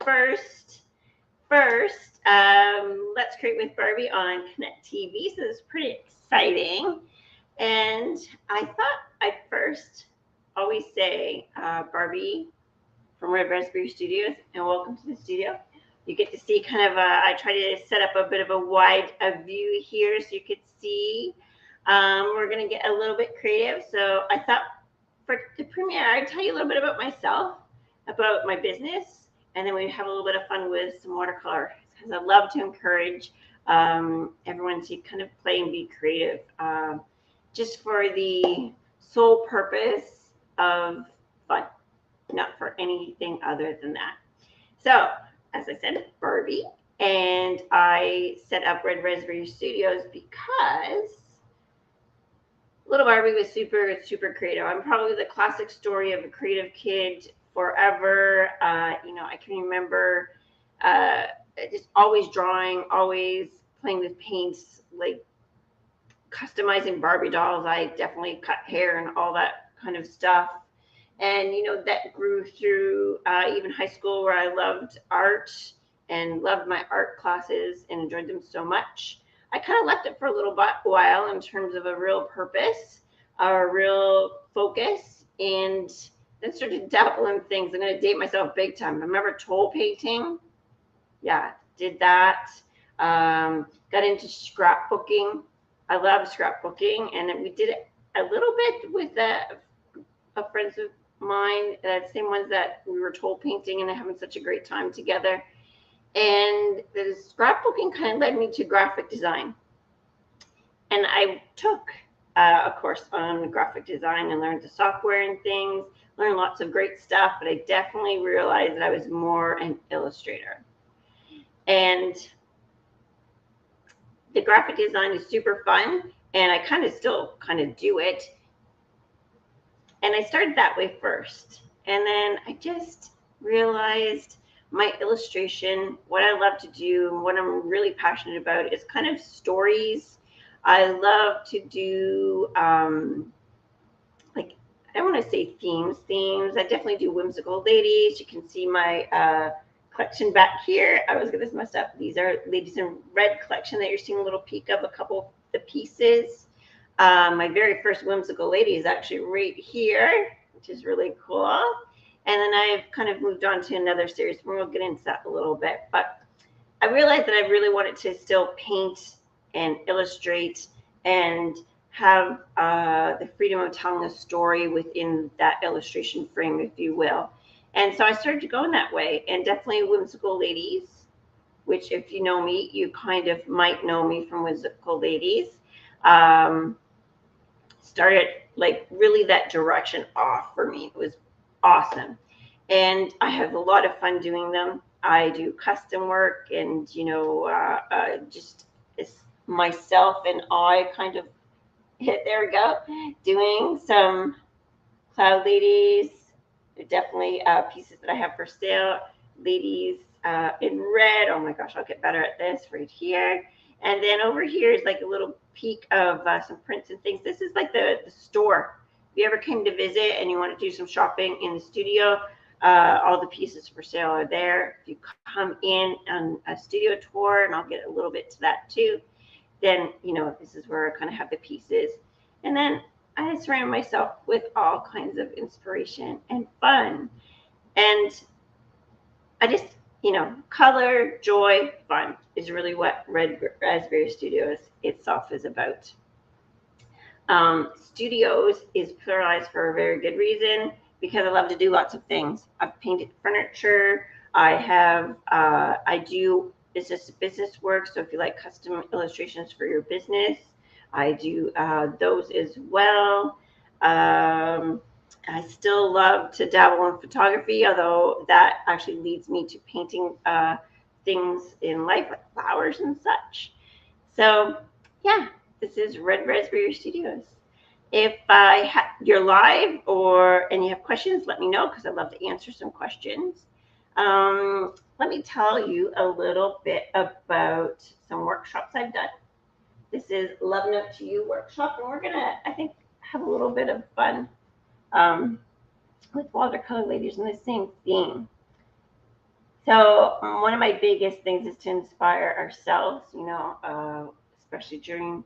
first, Let's Create with Barbie on Connect TV. So it's pretty exciting. And I thought I'd first always say Barbie from Red Raspberry Studios, and welcome to the studio. You get to see kind of I try to set up a bit of a wide view here so you could see. We're going to get a little bit creative. So I thought for the premiere, I'd tell you a little bit about myself, about my business, and then we have a little bit of fun with some watercolor because I love to encourage everyone to kind of play and be creative just for the sole purpose of fun, not for anything other than that. So, as I said, Barbie, and I set up Red Raspberry Studios because little Barbie was super creative. I'm probably the classic story of a creative kid forever. I can remember just always drawing, always playing with paints, like customizing Barbie dolls. I definitely cut hair and all that kind of stuff. And, that grew through even high school where I loved art and loved my art classes and enjoyed them so much. I kind of left it for a little while in terms of a real purpose, a real focus, and then started to dabble in things. I'm going to date myself big time. Remember toll painting? Yeah, did that. Got into scrapbooking. I love scrapbooking, and we did it a little bit with a friends of mine, same ones that we were toll painting and having such a great time together. And the scrapbooking kind of led me to graphic design. And I took a course on graphic design and learned the software and things, learned lots of great stuff, but I definitely realized that I was more an illustrator. And the graphic design is super fun, and I still do it. And I started that way first. And then I just realized my illustration, what I love to do, what I'm really passionate about is kind of stories. I love to do, I don't want to say themes. I definitely do whimsical ladies. You can see my collection back here. I was going to mess up. These are Ladies in Red collection that you're seeing a little peek of a couple of the pieces. My very first whimsical lady is actually right here, which is really cool. And then I've kind of moved on to another series. We'll get into that a little bit. But I realized that I really wanted to still paint and illustrate and have the freedom of telling a story within that illustration frame, if you will. And so I started to go in that way. And definitely whimsical ladies, which if you know me, you kind of might know me from whimsical ladies. Started like really that direction off for me. It was awesome. And I have a lot of fun doing them. I do custom work and, just myself and I kind of there we go, doing some cloud ladies. They're definitely pieces that I have for sale. Ladies in red. Oh my gosh, I'll get better at this right here. And then over here is like a little peek of some prints and things. This is like the store. If you ever came to visit and you want to do some shopping in the studio, all the pieces for sale are there. If you come in on a studio tour, and I'll get a little bit to that too, then, this is where I kind of have the pieces. And then I surround myself with all kinds of inspiration and fun. And I just, color, joy, fun is really what Red Raspberry Studios itself is about. Studios is pluralized for a very good reason because I love to do lots of things. I've painted furniture. I do business work. So if you like custom illustrations for your business, I do those as well. I still love to dabble in photography, although that actually leads me to painting things in life, like flowers and such. So, yeah, this is Red Raspberry Studios. If you're live and you have questions, let me know because I'd love to answer some questions. Let me tell you a little bit about some workshops I've done. This is Love Note to You workshop, and we're going to, I think, have a little bit of fun with watercolor ladies in the same theme. So one of my biggest things is to inspire ourselves, especially during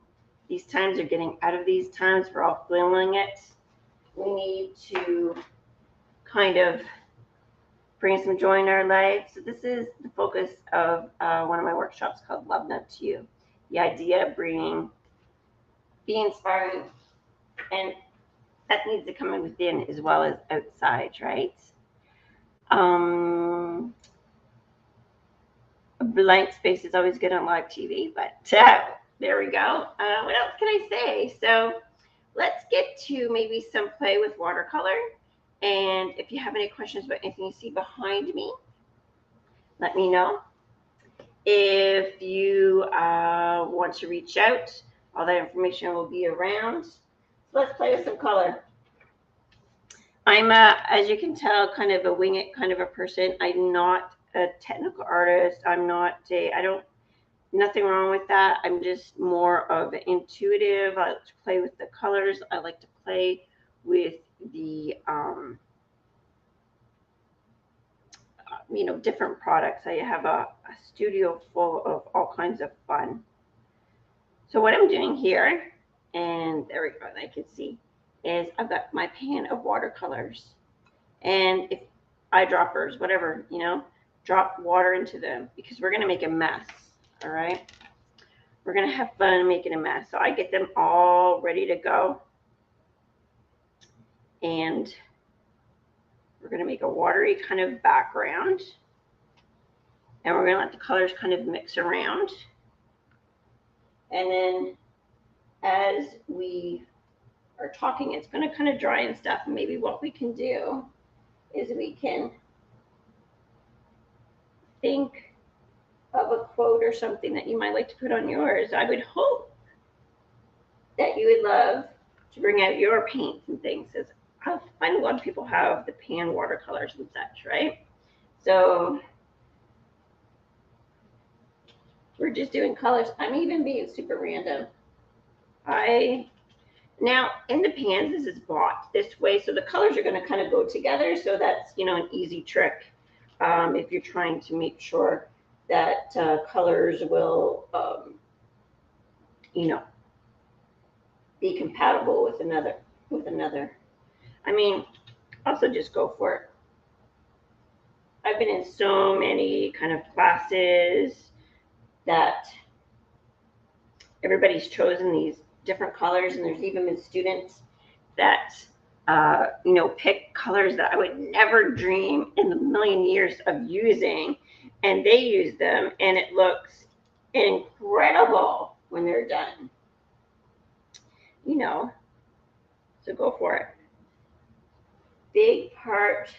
these times or getting out of these times. We're all feeling it. We need to kind of bring some joy in our life. So this is the focus of one of my workshops called Love Note to You. The idea of be inspiring, and that needs to come in within as well as outside, right? Um, a blank space is always good on live TV, but there we go. What else can I say? So let's get to maybe some play with watercolor. And if you have any questions about anything you see behind me, let me know. If you want to reach out, all that information will be around. So let's play with some color. I'm, as you can tell, kind of a wing it kind of a person. I'm not a technical artist. I don't, nothing wrong with that. I'm just more of an intuitive. I like to play with the colors. I like to play with the, different products. I have a studio full of all kinds of fun. So what I'm doing here, and there we go, I can see, is I've got my pan of watercolors. And if eyedroppers, whatever, drop water into them because we're going to make a mess, all right? We're going to have fun making a mess. So I get them all ready to go. And we're going to make a watery kind of background. And we're going to let the colors kind of mix around. And then as we are talking, it's going to kind of dry and stuff. And maybe what we can do is we can think of a quote or something that you might like to put on yours. I would hope that you would love to bring out your paints and things. As I find a lot of people have the pan watercolors and such, right? So we're just doing colors. I'm even being super random. Now in the pans, this is bought this way, so the colors are going to kind of go together. So that's an easy trick if you're trying to make sure that colors will be compatible with another. I mean, also just go for it. I've been in so many kind of classes that everybody's chosen these different colors, and there's even been students that pick colors that I would never dream in a million years of using, and they use them, and it looks incredible when they're done. So go for it. Big part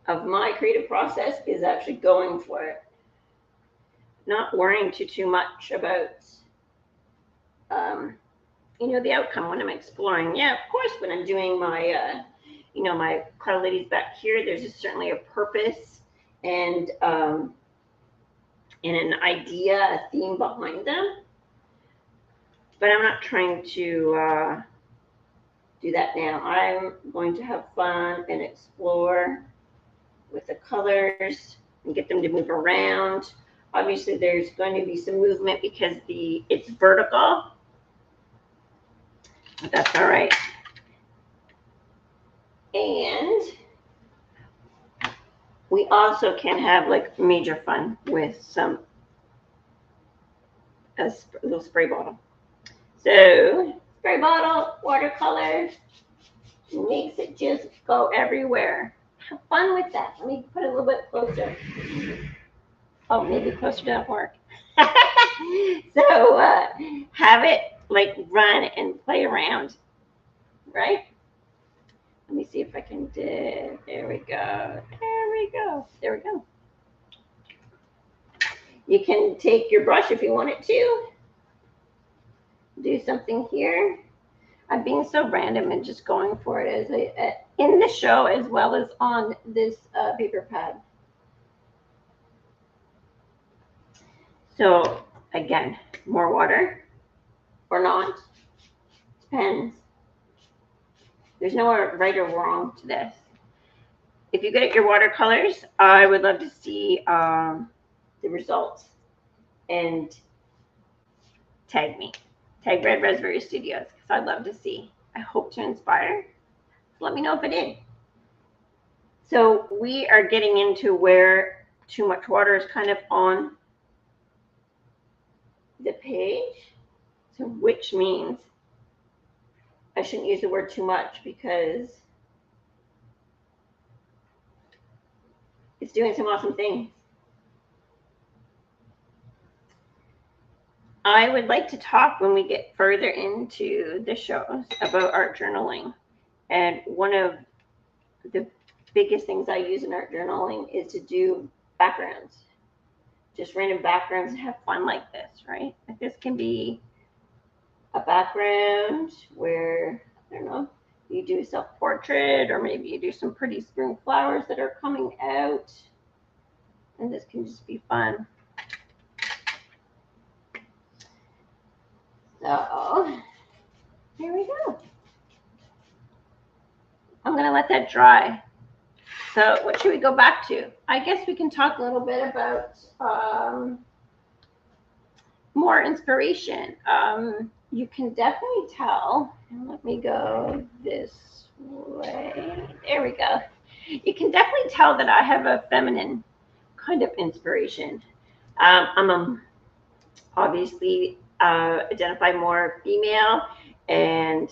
of my creative process is actually going for it, not worrying too much about the outcome when I'm exploring. Yeah, of course, when I'm doing my my cloud ladies back here, there's certainly a purpose and an idea, a theme behind them, but I'm not trying to do that now. I'm going to have fun and explore with the colors and get them to move around. Obviously, there's going to be some movement because it's vertical, but that's all right. And we also can have like major fun with a little spray bottle. So spray bottle, watercolor, makes it just go everywhere. Have fun with that. Let me put it a little bit closer. Oh, maybe closer doesn't work. So have it like run and play around, right? Let me see if I can do. There we go. There we go. There we go. You can take your brush if you want it to. Do something here. I'm being so random and just going for it as in the show as well as on this paper pad. So again, more water or not, depends. There's no right or wrong to this. if you get your watercolors, I would love to see the results and tag me. Tag Red Raspberry Studios because I'd love to see. I hope to inspire. Let me know if it did. So we are getting into where too much water is kind of on the page. So which means I shouldn't use the word too much because it's doing some awesome things. I would like to talk when we get further into the shows about art journaling. And one of the biggest things I use in art journaling is to do backgrounds, just random backgrounds and have fun like this, right? Like this can be a background where, I don't know, you do a self-portrait or maybe you do some pretty spring flowers that are coming out. And this can just be fun. So here we go. I'm going to let that dry. So what should we go back to? I guess we can talk a little bit about more inspiration. You can definitely tell, and let me go this way. There we go. You can definitely tell that I have a feminine kind of inspiration. I'm obviously identify more female, and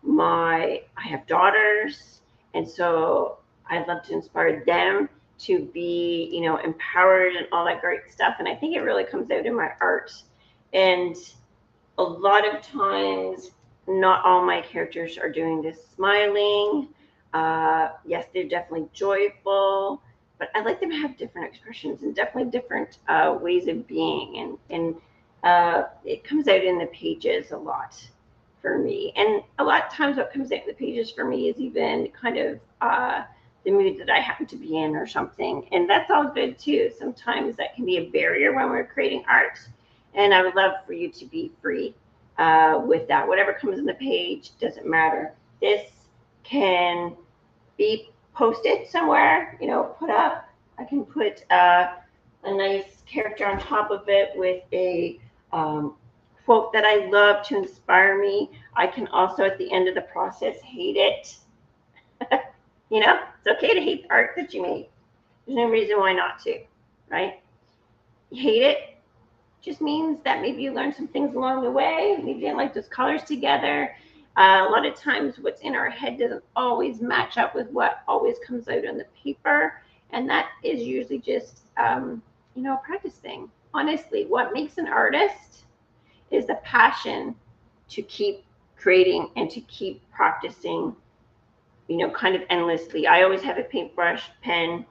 I have daughters, and so I'd love to inspire them to be, empowered and all that great stuff. And I think it really comes out in my art. And a lot of times, not all my characters are doing this smiling. Yes, they're definitely joyful, but I like them to have different expressions and definitely different ways of being. And it comes out in the pages a lot for me. And a lot of times what comes out in the pages for me is even kind of the mood that I happen to be in or something. And that's all good too. Sometimes that can be a barrier when we're creating art. And I would love for you to be free with that. Whatever comes in the page doesn't matter. This can be posted somewhere, put up. I can put a nice character on top of it with a quote that I love to inspire me. I can also, at the end of the process, hate it. It's okay to hate the art that you made. There's no reason why not to, right? You hate it just means that maybe you learned some things along the way. Maybe you didn't like those colors together. A lot of times what's in our head doesn't always match up with what always comes out on the paper. And that is usually just, a practice thing. Honestly, what makes an artist is the passion to keep creating and to keep practicing, kind of endlessly. I always have a paintbrush, pen,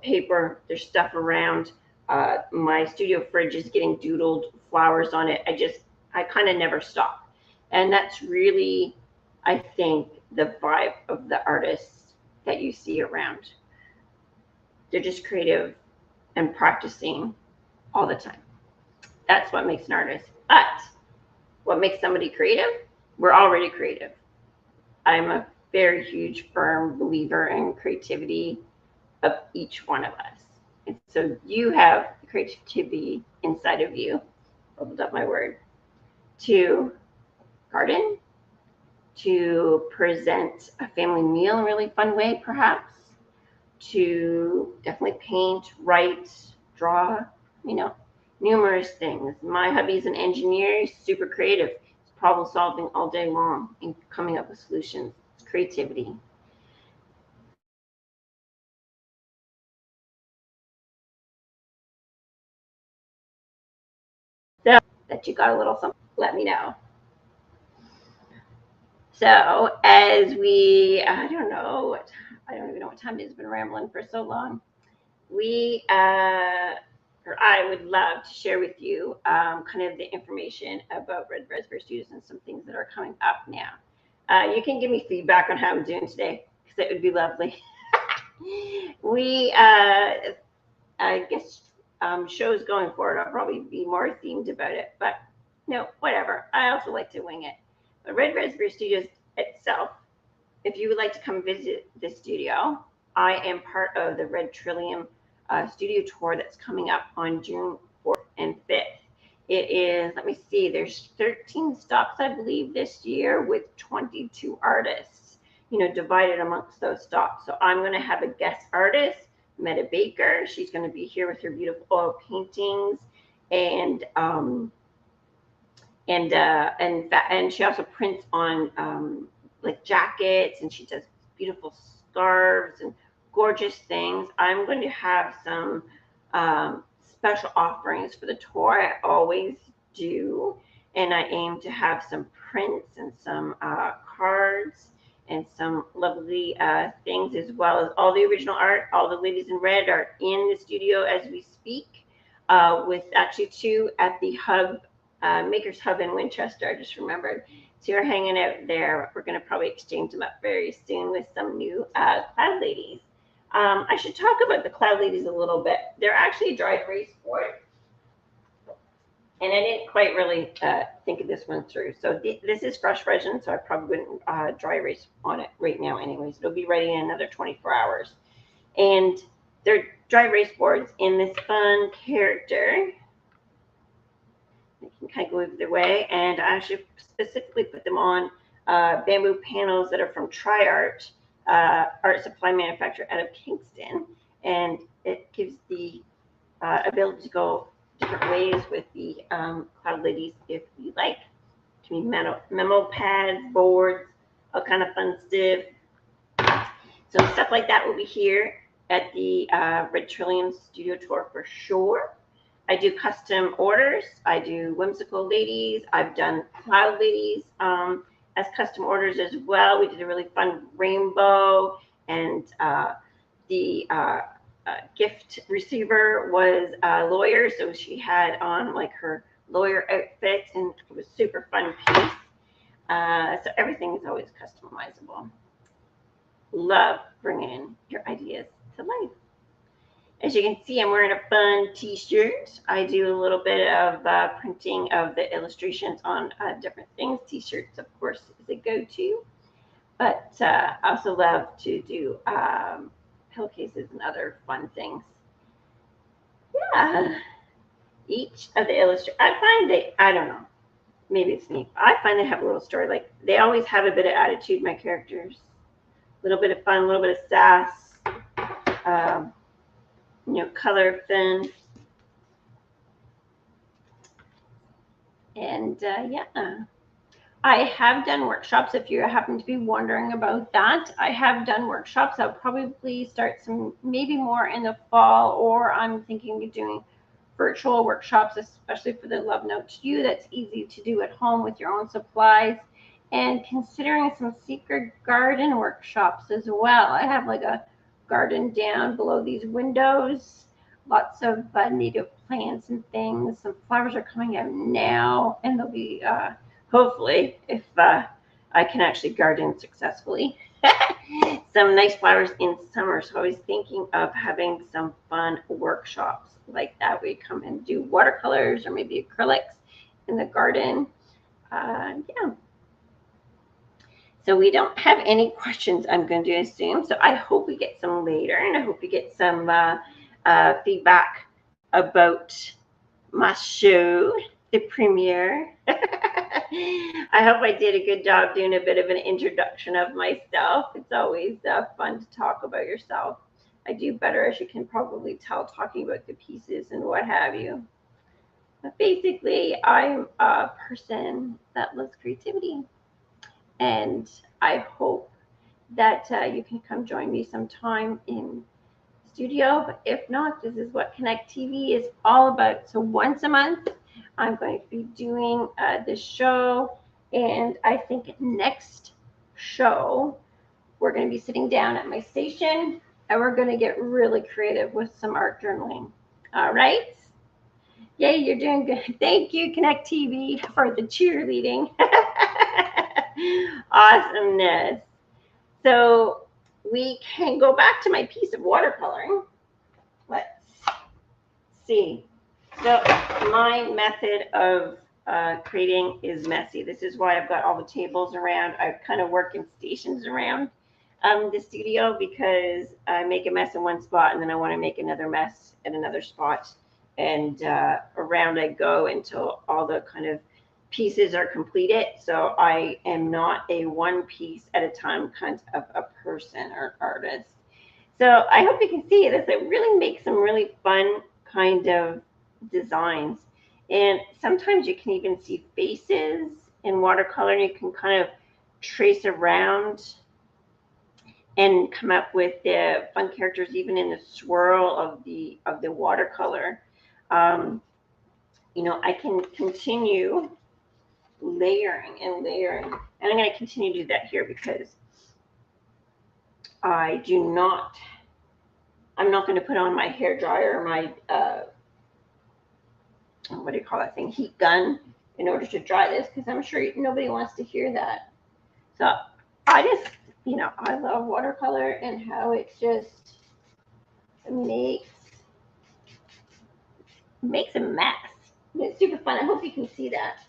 paper. There's stuff around. My studio fridge is getting doodled flowers on it. I kind of never stop. And that's really, I think, the vibe of the artists that you see around. They're just creative and practicing all the time. That's what makes an artist. But what makes somebody creative? We're already creative. I'm a very huge, firm believer in creativity of each one of us. And so you have creativity inside of you, opened up my word, to garden, to present a family meal in a really fun way, perhaps, to definitely paint, write, draw, numerous things. My hubby's an engineer, he's super creative. He's problem solving all day long and coming up with solutions. It's creativity. So that you got a little something, let me know. So as I don't even know what time it is. Been rambling for so long. I would love to share with you kind of the information about Red Raspberry Studios and some things that are coming up now. You can give me feedback on how I'm doing today because it would be lovely. I guess shows going forward, I'll probably be more themed about it, but whatever. I also like to wing it. But Red Raspberry Studios itself, if you would like to come visit the studio, I am part of the Red Trillium studio tour that's coming up on June 4th and 5th. It is, let me see, there's 13 stops, I believe, this year with 22 artists, divided amongst those stops. So I'm going to have a guest artist, Meta Baker. She's going to be here with her beautiful oil paintings, and she also prints on like jackets, and she does beautiful scarves and gorgeous things. I'm going to have some special offerings for the tour. I always do, and I aim to have some prints and some cards and some lovely things, as well as all the original art. All the ladies in red are in the studio as we speak, with actually two at the hub, Maker's Hub in Winchester. I just remembered. So you're hanging out there. We're going to probably exchange them up very soon with some new Cloud Ladies. I should talk about the Cloud Ladies a little bit. They're actually a dry erase board, and I didn't quite really think of this one through. So this is fresh resin, so I probably wouldn't dry erase on it right now anyways. It'll be ready in another 24 hours. And they're dry erase boards in this fun character. You can kind of go either way, and I actually specifically put them on bamboo panels that are from TriArt, art supply manufacturer out of Kingston, and it gives the ability to go different ways with the Cloud Ladies if you like. It can be memo pads, boards, all kind of fun stuff. So stuff like that will be here at the Red Trillium Studio Tour for sure. I do custom orders. I do whimsical ladies. I've done Cloud Ladies as custom orders as well. We did a really fun rainbow, and the gift receiver was a lawyer, so she had on like her lawyer outfit, and it was a super fun piece. So everything is always customizable. Love bringing your ideas to life. As you can see, I'm wearing a fun t-shirt. I do a little bit of printing of the illustrations on different things. T-shirts, of course, is a go-to. But I also love to do pillowcases and other fun things. Yeah. Each of the illustrators, I find I don't know, maybe it's me. I find they have a little story. Like, they always have a bit of attitude, my characters. A little bit of fun, a little bit of sass. Color fin. And yeah, I have done workshops. If you happen to be wondering about that, I have done workshops. I'll probably start some, maybe more in the fall, or I'm thinking of doing virtual workshops, especially for the Love Note to You. That's easy to do at home with your own supplies, and considering some secret garden workshops as well. I have like a garden down below these windows. Lots of native plants and things. Some flowers are coming out now, and they'll be, hopefully, if I can actually garden successfully, some nice flowers in summer. So I was thinking of having some fun workshops like that. We come and do watercolors or maybe acrylics in the garden. Yeah. So we don't have any questions, I'm going to assume. So I hope we get some later, and I hope we get some feedback about my show, the premiere. I hope I did a good job doing a bit of an introduction of myself. It's always fun to talk about yourself. I do better, as you can probably tell, talking about the pieces and what have you. But basically, I'm a person that loves creativity, and I hope that you can come join me sometime in studio. But if not, this is what Connect TV is all about. So once a month, I'm going to be doing this show, and I think next show we're going to be sitting down at my station, and we're going to get really creative with some art journaling. All right? Yay, you're doing good. Thank you, Connect TV, for the cheerleading. Awesomeness. So we can go back to my piece of watercoloring. Let's see. So my method of creating is messy. This is why I've got all the tables around. I kind of work in stations around. the studio because I make a mess in one spot and then I want to make another mess in another spot. And around I go until all the kind of pieces are completed. So I am not a one piece at a time kind of a person or artist. So I hope you can see this. It really makes some really fun kind of designs. And sometimes you can even see faces in watercolor and you can kind of trace around and come up with the fun characters even in the swirl of the watercolor. Um, I can continue layering and layering, and I'm going to continue to do that here because I'm not going to put on my hair dryer or my what do you call that thing, heat gun, in order to dry this because I'm sure nobody wants to hear that. So I just, I love watercolor and how it just makes a mess. It's super fun. I hope you can see that.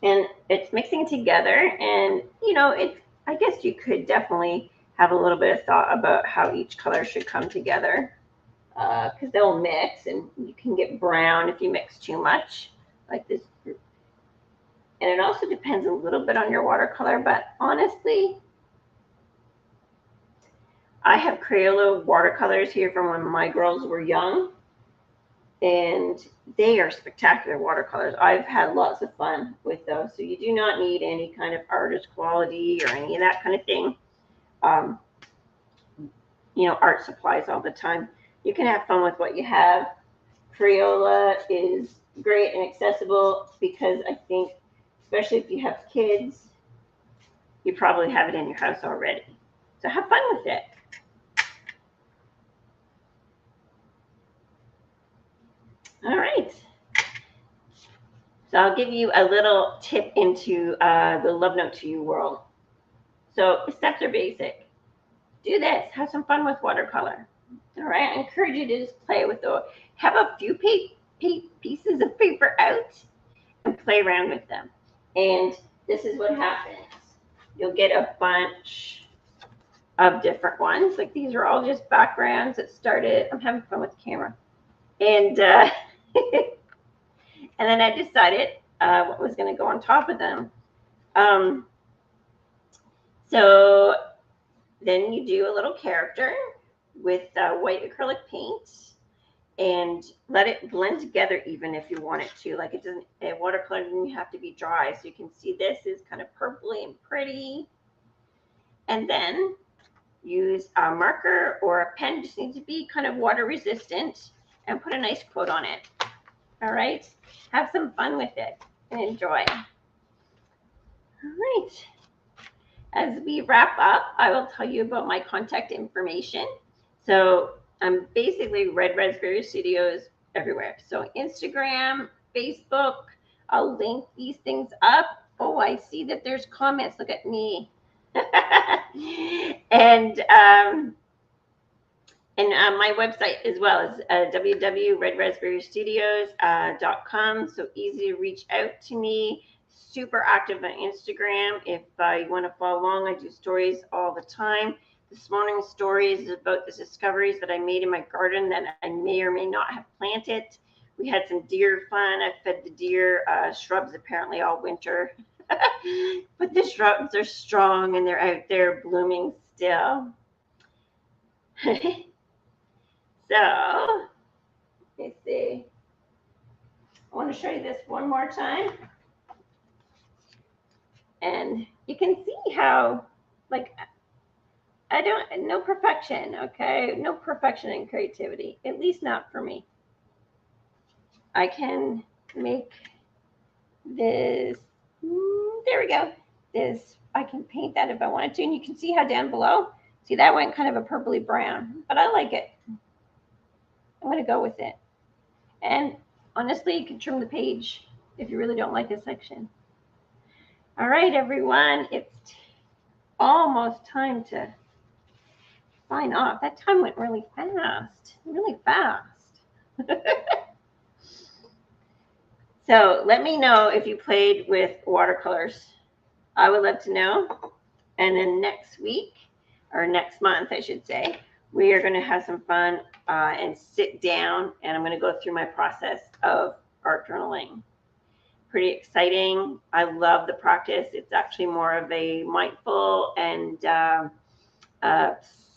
And it's mixing together, and I guess you could definitely have a little bit of thought about how each color should come together because they'll mix, and you can get brown if you mix too much, like this. And it also depends a little bit on your watercolor, but honestly, I have Crayola watercolors here from when my girls were young, and they are spectacular watercolors. I've had lots of fun with those. So you do not need any kind of artist quality or any of that kind of thing. Art supplies all the time. You can have fun with what you have. Crayola is great and accessible because I think, especially if you have kids, you probably have it in your house already. So have fun with it. All right. So I'll give you a little tip into the Love Note to You world. So the steps are basic. Do this. Have some fun with watercolor. All right. I encourage you to just play with those. Have a few pieces of paper out and play around with them. And this is what happens. You'll get a bunch of different ones. Like these are all just backgrounds that started. I'm having fun with the camera. And and then I decided what was going to go on top of them. So then you do a little character with white acrylic paint and let it blend together even if you want it to. Like it doesn't, watercolor doesn't have to be dry. So you can see this is kind of purpley and pretty. And then use a marker or a pen, just needs to be kind of water resistant, and put a nice quote on it. All right, have some fun with it and enjoy. All right, as we wrap up, I will tell you about my contact information. So I'm basically Red Raspberry Studios everywhere. So Instagram, Facebook, I'll link these things up. Oh, I see that there's comments. Look at me. And my website as well is www.redraspberrystudios.com. So easy to reach out to me. Super active on Instagram. If you want to follow along, I do stories all the time. This morning's story is about the discoveries that I made in my garden that I may or may not have planted. We had some deer fun. I fed the deer shrubs apparently all winter. But the shrubs are strong and they're out there blooming still. So, let's see. I want to show you this one more time. And you can see how, like, no perfection, okay? No perfection in creativity, at least not for me. I can make this, there we go. I can paint that if I wanted to. And you can see how down below, see that went kind of a purpley brown, but I like it. I'm going to go with it. And honestly, you can trim the page if you really don't like a section. All right, everyone, it's almost time to sign off. That time went really fast, really fast. So let me know if you played with watercolors. I would love to know. And then next week, or next month, I should say, we are going to have some fun and sit down, and I'm going to go through my process of art journaling. Pretty exciting. I love the practice. It's actually more of a mindful and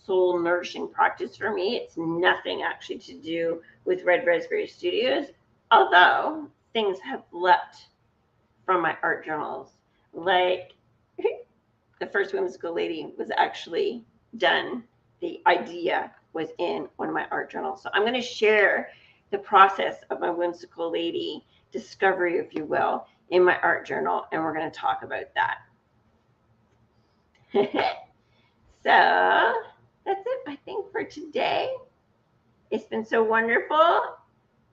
soul nourishing practice for me. It's nothing actually to do with Red Raspberry Studios, although things have leapt from my art journals. Like the first whimsical lady was actually done. The idea was in one of my art journals. So I'm going to share the process of my whimsical lady discovery, if you will, in my art journal, and we're going to talk about that. So that's it, I think, for today. It's been so wonderful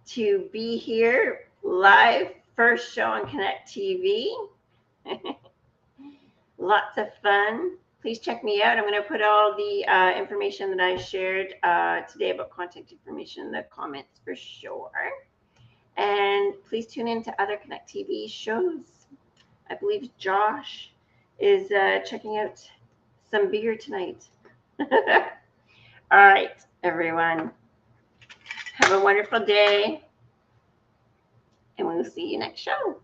to be here live, first show on Connect TV. Lots of fun. Please check me out. I'm going to put all the information that I shared today about contact information in the comments for sure. And please tune in to other Connect TV shows. I believe Josh is checking out some beer tonight. All right, everyone. Have a wonderful day, and we will see you next show.